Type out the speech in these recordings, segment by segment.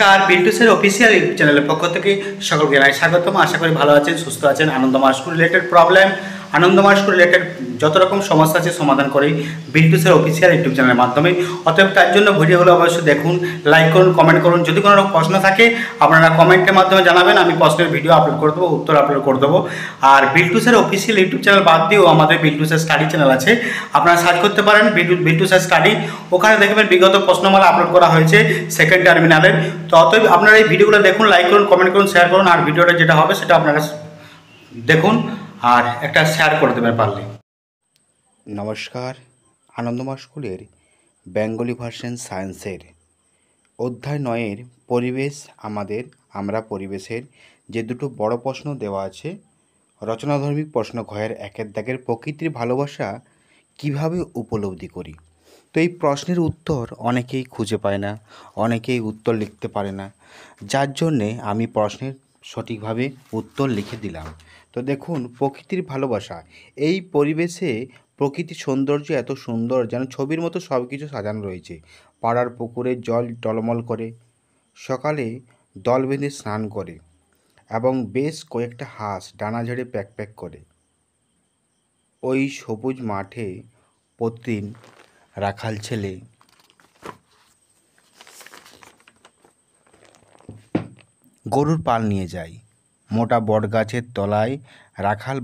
নমস্কার, বিল্টুসের official YouTube চ্যানেলের পক্ষ থেকে সকলকে জানাই স্বাগতম। আশা করি ভালো আছেন, সুস্থ আছেন। আনন্দময় স্কুল রিলেটেড প্রবলেম, আনন্দময় স্কুল রিলেটেড যত রকম সমস্যা আছে সমাধান করি বিল্টুসের অফিসিয়াল ইউটিউব চ্যানেলের মাধ্যমে। অতএব তার জন্য ভিডিওগুলো অবশ্যই দেখুন, লাইক করুন, কমেন্ট করুন। যদি কোনো প্রশ্ন থাকে আপনারা কমেন্টের মাধ্যমে জানাবেন, আমি প্রশ্নের ভিডিও আপলোড করে দেবো, উত্তর আপলোড করে দেবো। আর বিল্টুসের অফিসিয়াল ইউটিউব চ্যানেল বাদ দিয়েও আমাদের বিল্টুসের স্টাডি চ্যানেল আছে, আপনারা সার্চ করতে পারেন বিল্টুসের স্টাডি। ওখানে দেখবেন বিগত প্রশ্নমালা আপলোড করা হয়েছে সেকেন্ড টার্মিনালের। তো অতএব আপনারা এই ভিডিওগুলো দেখুন, লাইক করুন, কমেন্ট করুন, শেয়ার করুন। আর ভিডিওটা যেটা হবে সেটা আপনারা দেখুন আর একটা শেয়ার করে দেবেন পারলে। নমস্কার, আনন্দময় স্কুলের বেঙ্গলি ভার্সন সায়েন্সের অধ্যায় 9-এর পরিবেশ আমরা পরিবেশের যে দুটো বড় প্রশ্ন দেওয়া আছে, রচনাধর্মিক প্রশ্ন ঘয়ের 1-এর দাগের প্রকৃতির ভালোবাসা কিভাবে উপলব্ধি করি। তো এই প্রশ্নের উত্তর অনেকেই খুঁজে পায় না, অনেকেই উত্তর লিখতে পারে না, যার জন্যে আমি প্রশ্নের সঠিকভাবে উত্তর লিখে দিলাম। তো দেখুন, প্রকৃতির ভালোবাসা, এই পরিবেশে প্রকৃতির সৌন্দর্য এত সুন্দর, যেন ছবির মতো সব কিছু সাজানো রয়েছে। পাড়ার পুকুরে জল টলমল করে, সকালে দল বেঁধে স্নান করে, এবং বেশ কয়েকটা হাঁস ডানা ঝেড়ে প্যাক প্যাক করে। ওই সবুজ মাঠে প্রতিদিন রাখাল ছেলে গরুর পাল নিয়ে যায়। মোটা বট গাছের তলায় রাখাল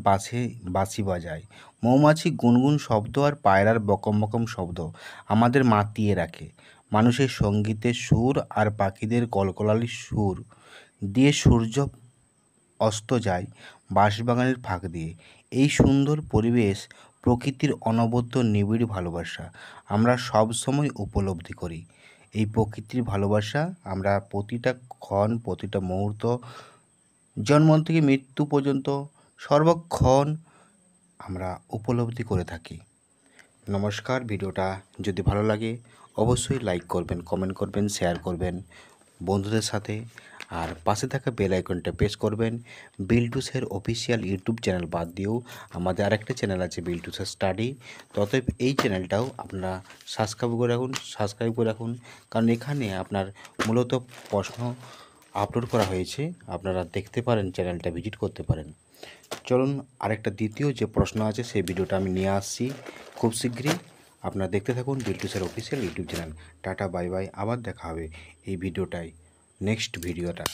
বাঁশি বাজায়। মৌমাছি গুনগুন শব্দ আর পায়রার বকম বকম শব্দ আমাদের মাতিয়ে রাখে। মানুষের সঙ্গীতের সুর আর পাখিদের কলকলালির সুর দিয়ে সূর্য অস্ত যায় বাঁশবাগানের ফাঁক দিয়ে। এই সুন্দর পরিবেশ প্রকৃতির অনবদ্য নিবিড় ভালোবাসা আমরা সব সময় উপলব্ধি করি। এই প্রকৃতির ভালোবাসা আমরা প্রতিটা ক্ষণ, প্রতিটা মুহূর্ত, জন্ম থেকে মৃত্যু পর্যন্ত সর্বক্ষণ আমরা উপলব্ধি করে থাকি। নমস্কার, ভিডিওটা যদি ভালো লাগে অবশ্যই লাইক করবেন, কমেন্ট করবেন, শেয়ার করবেন বন্ধুদের সাথে। আর পাশে থাকা বেল আইকনটা প্রেস করবেন। বিল্টুসের অফিসিয়াল ইউটিউব চ্যানেল বাদ দিয়েও আমাদের আরেকটা চ্যানেল আছে বিল্টুসের স্টাডি। ততএব এই চ্যানেলটাও আপনারা সাবস্ক্রাইব করে রাখুন, কারণ এখানে আপনার মূলত প্রশ্ন আপলোড করা হয়েছে, আপনারা দেখতে পারেন, চ্যানেলটা ভিজিট করতে পারেন। চলুন, আরেকটা দ্বিতীয় যে প্রশ্ন আছে সেই ভিডিওটা আমি নিয়ে আসছি খুব শীঘ্রই। আপনারা দেখতে থাকুন বিল্টুসের অফিসিয়াল ইউটিউব চ্যানেল। টাটা, বাই বাই, আবার দেখা হবে এই ভিডিওটাই, নেক্সট ভিডিওটা।